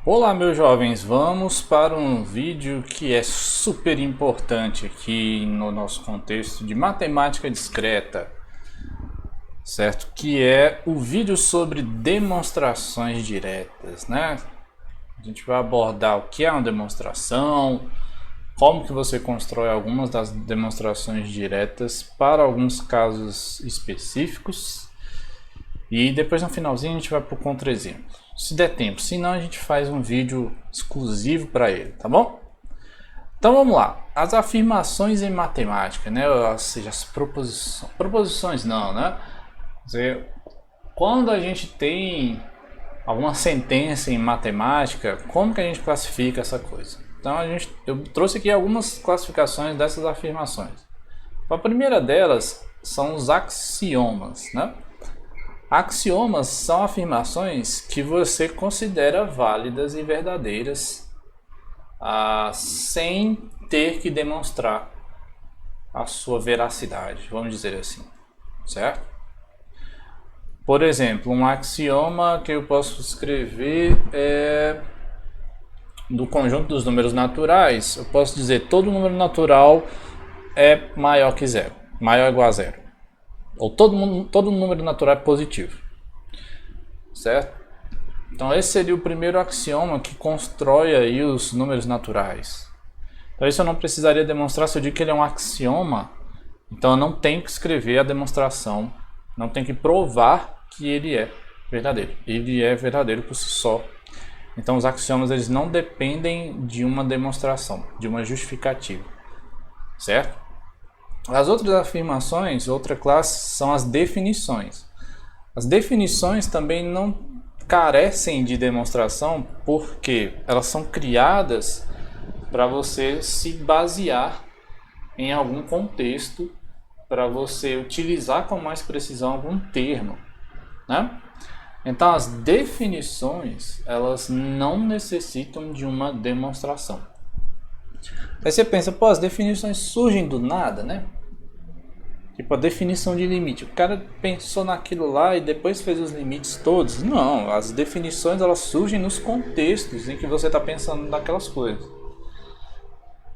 Olá, meus jovens, vamos para um vídeo que é super importante aqui no nosso contexto de matemática discreta, certo? Que é o vídeo sobre demonstrações diretas, né? A gente vai abordar o que é uma demonstração, como que você constrói algumas das demonstrações diretas para alguns casos específicos e depois no finalzinho a gente vai para o contra-exemplo. Se der tempo, senão a gente faz um vídeo exclusivo para ele, tá bom? Então vamos lá, as afirmações em matemática, né? Ou seja, as proposições não, né? Quer dizer, quando a gente tem alguma sentença em matemática, como que a gente classifica essa coisa? Então eu trouxe aqui algumas classificações dessas afirmações. A primeira delas são os axiomas, né? Axiomas são afirmações que você considera válidas e verdadeiras sem ter que demonstrar a sua veracidade, vamos dizer assim, certo? Por exemplo, um axioma que eu posso escrever é do conjunto dos números naturais. Eu posso dizer todo número natural é maior que zero, maior ou igual a zero. Ou todo número natural é positivo, certo? Então esse seria o primeiro axioma que constrói aí os números naturais. Então isso eu não precisaria demonstrar. Se eu digo que ele é um axioma, então eu não tenho que escrever a demonstração, não tenho que provar que ele é verdadeiro. Ele é verdadeiro por si só. Então os axiomas eles não dependem de uma demonstração, de uma justificativa, certo? As outras afirmações, outra classe, são as definições. As definições também não carecem de demonstração porque elas são criadas para você se basear em algum contexto, para você utilizar com mais precisão algum termo, né? Então as definições elas não necessitam de uma demonstração. Aí você pensa, pô, as definições surgem do nada, né? Tipo a definição de limite. O cara pensou naquilo lá e depois fez os limites todos. Não, as definições elas surgem nos contextos em que você está pensando naquelas coisas.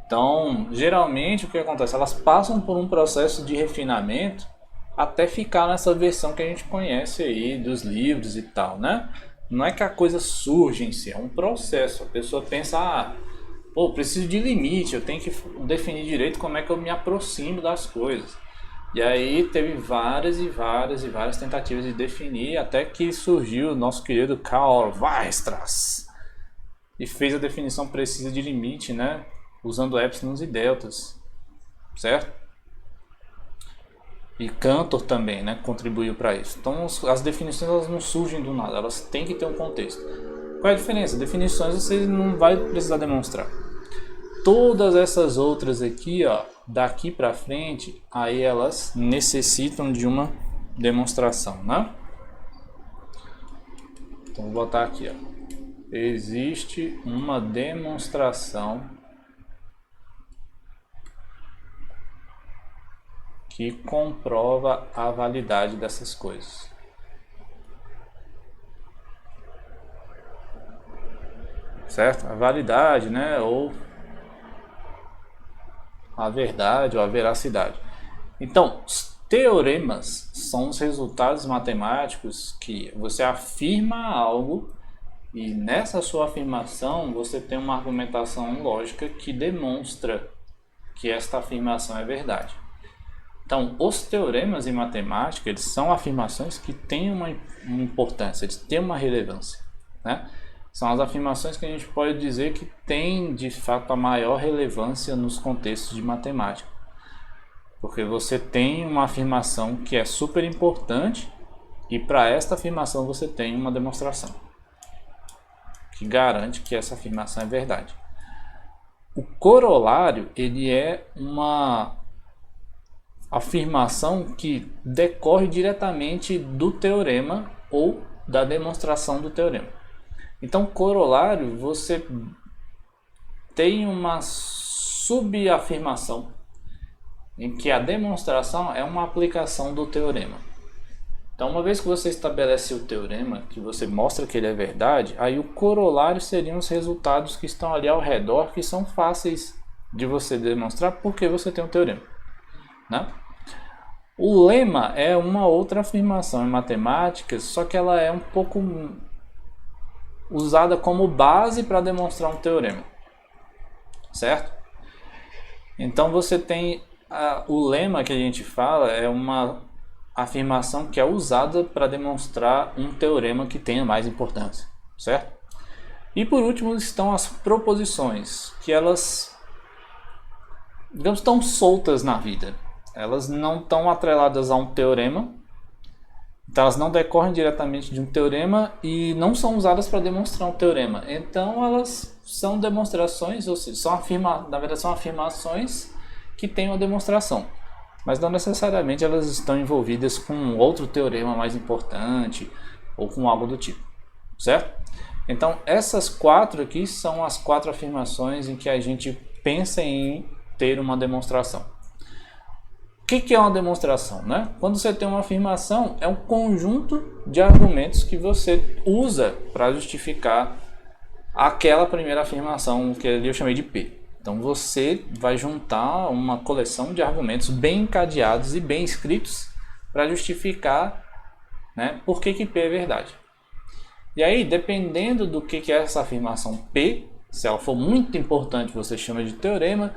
Então, geralmente o que acontece? Elas passam por um processo de refinamento até ficar nessa versão que a gente conhece aí dos livros e tal, né? Não é que a coisa surge em si, é um processo. A pessoa pensa, pô, preciso de limite, eu tenho que definir direito como é que eu me aproximo das coisas. E aí teve várias tentativas de definir, até que surgiu o nosso querido Karl Weierstrass e fez a definição precisa de limite, né? Usando épsilons e deltas, certo? E Cantor também, né? Contribuiu para isso. Então as definições elas não surgem do nada, elas têm que ter um contexto. Qual é a diferença? Definições você não vai precisar demonstrar. Todas essas outras aqui, ó, daqui para frente, aí elas necessitam de uma demonstração, né? Então vou botar aqui, ó. Existe uma demonstração que comprova a validade dessas coisas. Certo? A validade, né? Ou a verdade ou a veracidade. Então, os teoremas são os resultados matemáticos que você afirma algo e nessa sua afirmação você tem uma argumentação lógica que demonstra que esta afirmação é verdade. Então, os teoremas em matemática, eles são afirmações que têm uma importância, eles têm uma relevância, né? São as afirmações que a gente pode dizer que têm, de fato, a maior relevância nos contextos de matemática. Porque você tem uma afirmação que é super importante e para esta afirmação você tem uma demonstração que garante que essa afirmação é verdade. O corolário, ele é uma afirmação que decorre diretamente do teorema ou da demonstração do teorema. Então, corolário, você tem uma subafirmação em que a demonstração é uma aplicação do teorema. Então, uma vez que você estabelece o teorema, que você mostra que ele é verdade, aí o corolário seriam os resultados que estão ali ao redor, que são fáceis de você demonstrar porque você tem um teorema, né? O lema é uma outra afirmação em matemática, só que ela é um pouco usada como base para demonstrar um teorema, certo? Então você tem o lema que a gente fala é uma afirmação que é usada para demonstrar um teorema que tenha mais importância, certo? E por último estão as proposições, que elas, digamos, estão soltas na vida. Elas não estão atreladas a um teorema, então elas não decorrem diretamente de um teorema e não são usadas para demonstrar um teorema. Então elas são demonstrações, ou seja, na verdade são afirmações que têm uma demonstração, mas não necessariamente elas estão envolvidas com outro teorema mais importante ou com algo do tipo, certo? Então essas 4 aqui são as 4 afirmações em que a gente pensa em ter uma demonstração. O que é uma demonstração, né? Quando você tem uma afirmação, é um conjunto de argumentos que você usa para justificar aquela primeira afirmação que ali eu chamei de P. Então você vai juntar uma coleção de argumentos bem encadeados e bem escritos para justificar, né, por que P é verdade. E aí, dependendo do que é essa afirmação P, se ela for muito importante, você chama de teorema.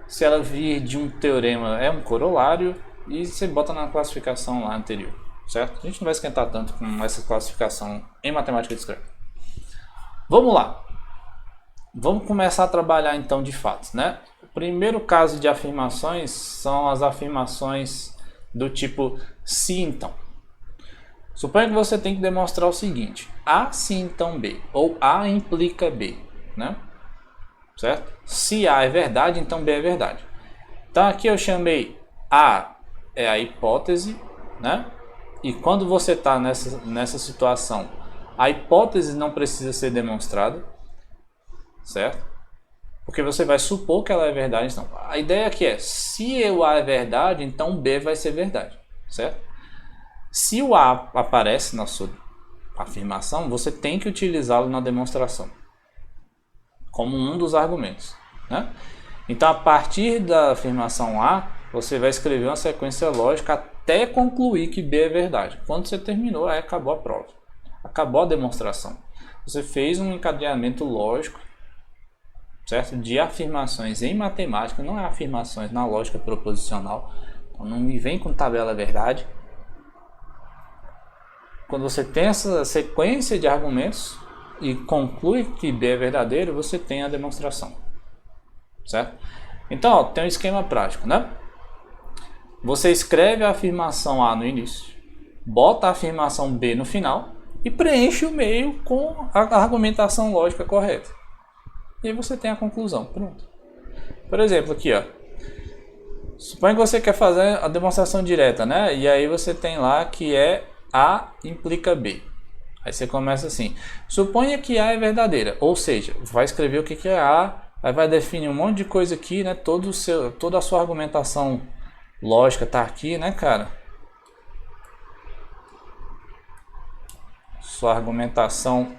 Se ela vir de um teorema, é um corolário, e você bota na classificação lá anterior, certo? A gente não vai esquentar tanto com essa classificação em matemática discreta. Vamos lá. Vamos começar a trabalhar então de fatos, né? O primeiro caso de afirmações são as afirmações do tipo se então. Suponha que você tem que demonstrar o seguinte: A se então B, ou A implica B, né? Certo? Se A é verdade, então B é verdade. Então aqui eu chamei A é a hipótese, né? E quando você está nessa situação, a hipótese não precisa ser demonstrada, certo? Porque você vai supor que ela é verdade. Então, a ideia aqui é, se o A é verdade, então B vai ser verdade, certo? Se o A aparece na sua afirmação, você tem que utilizá-lo na demonstração como um dos argumentos, né? Então, a partir da afirmação A, você vai escrever uma sequência lógica até concluir que B é verdade. Quando você terminou, aí acabou a prova, acabou a demonstração. Você fez um encadeamento lógico, certo? De afirmações em matemática, não é afirmações na lógica proposicional. Então, não me vem com tabela verdade. Quando você tem essa sequência de argumentos e conclui que B é verdadeiro, você tem a demonstração, certo? Então, ó, tem um esquema prático, né? Você escreve a afirmação A no início, bota a afirmação B no final e preenche o meio com a argumentação lógica correta. E aí você tem a conclusão, pronto. Por exemplo, aqui, ó. Suponha que você quer fazer a demonstração direta, né? E aí você tem lá que é A implica B. Aí você começa assim: suponha que A é verdadeira, ou seja, vai escrever o que é A, aí vai definir um monte de coisa aqui, né? Toda a sua argumentação lógica tá aqui, né, cara? Sua argumentação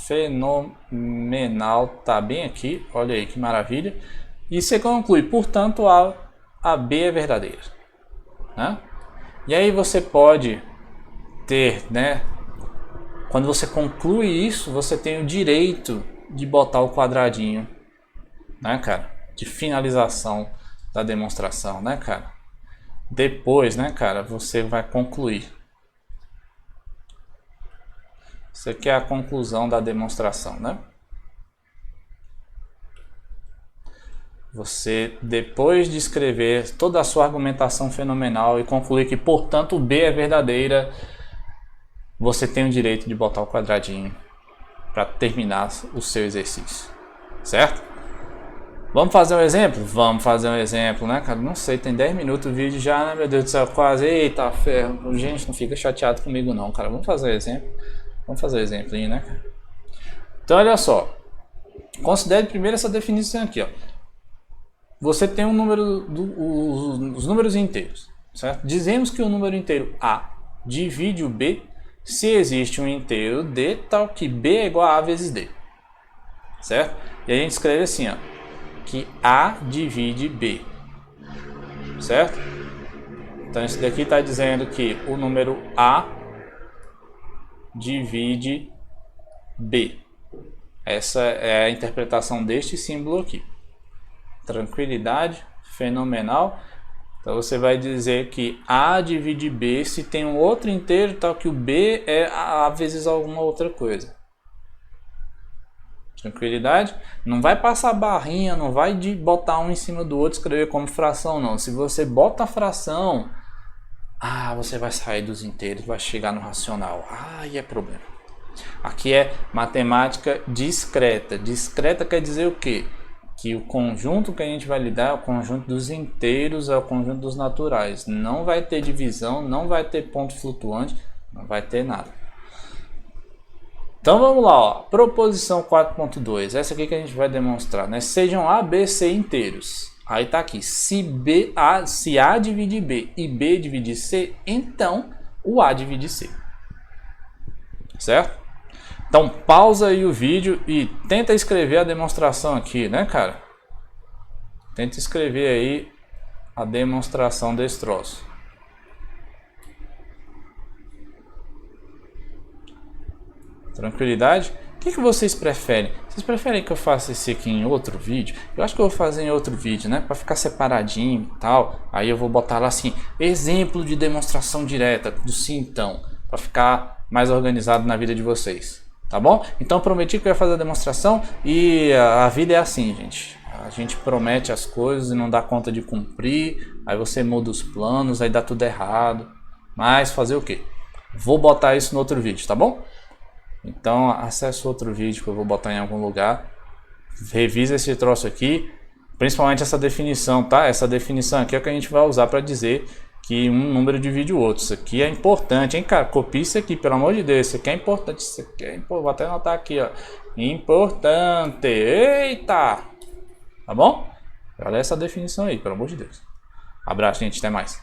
fenomenal tá bem aqui, olha aí que maravilha. E você conclui, portanto, a B é verdadeira, né? E aí você pode ter, né? Quando você conclui isso, você tem o direito de botar o quadradinho, né, cara? De finalização da demonstração, né, cara? Depois, né, cara, você vai concluir. Isso aqui é a conclusão da demonstração, né? Você, depois de escrever toda a sua argumentação fenomenal e concluir que, portanto, B é verdadeira, você tem o direito de botar o quadradinho para terminar o seu exercício, certo? Vamos fazer um exemplo? Vamos fazer um exemplo, né, cara? Não sei, tem 10 minutos o vídeo já, né, meu Deus do céu, quase. Eita ferro, gente, não fica chateado comigo não, cara. Vamos fazer um exemplo? Vamos fazer um exemplinho, né, cara? Então, olha só. Considere primeiro essa definição aqui, ó. Você tem um número, os números inteiros, certo? Dizemos que o número inteiro A divide o B se existe um inteiro D tal que B é igual a vezes D. Certo? E a gente escreve assim, ó, que A divide B. Certo? Então isso daqui está dizendo que o número A divide B. Essa é a interpretação deste símbolo aqui. Tranquilidade, fenomenal. Então você vai dizer que A divide B se tem um outro inteiro tal que o B é A vezes alguma outra coisa. Tranquilidade? Não vai passar barrinha, não vai botar um em cima do outro e escrever como fração não. Se você bota a fração, você vai sair dos inteiros, vai chegar no racional. Aí é problema. Aqui é matemática discreta. Discreta quer dizer o quê? Que o conjunto que a gente vai lidar é o conjunto dos inteiros, é o conjunto dos naturais. Não vai ter divisão, não vai ter ponto flutuante, não vai ter nada. Então vamos lá, ó. Proposição 4.2, essa aqui que a gente vai demonstrar, né? Sejam A, B, C inteiros. Aí tá aqui, se A divide B e B divide C, então o A divide C. Certo? Então pausa aí o vídeo e tenta escrever a demonstração aqui, né, cara? Tenta escrever aí a demonstração desse troço. Tranquilidade? O que vocês preferem? Vocês preferem que eu faça esse aqui em outro vídeo? Eu acho que eu vou fazer em outro vídeo, né? Para ficar separadinho e tal. Aí eu vou botar lá assim, exemplo de demonstração direta do sintão, para ficar mais organizado na vida de vocês. Tá bom? Então prometi que eu ia fazer a demonstração e a vida é assim, gente. A gente promete as coisas e não dá conta de cumprir. Aí você muda os planos, aí dá tudo errado. Mas fazer o quê? Vou botar isso no outro vídeo, tá bom? Então acesse outro vídeo que eu vou botar em algum lugar. Revisa esse troço aqui, principalmente essa definição, tá? Essa definição aqui é o que a gente vai usar para dizer que um número divide o outro. Isso aqui é importante, hein, cara? Copia isso aqui, pelo amor de Deus. Isso aqui é importante. Isso aqui é importante. Vou até anotar aqui, ó. Importante. Eita! Tá bom? Olha essa definição aí, pelo amor de Deus. Abraço, gente. Até mais.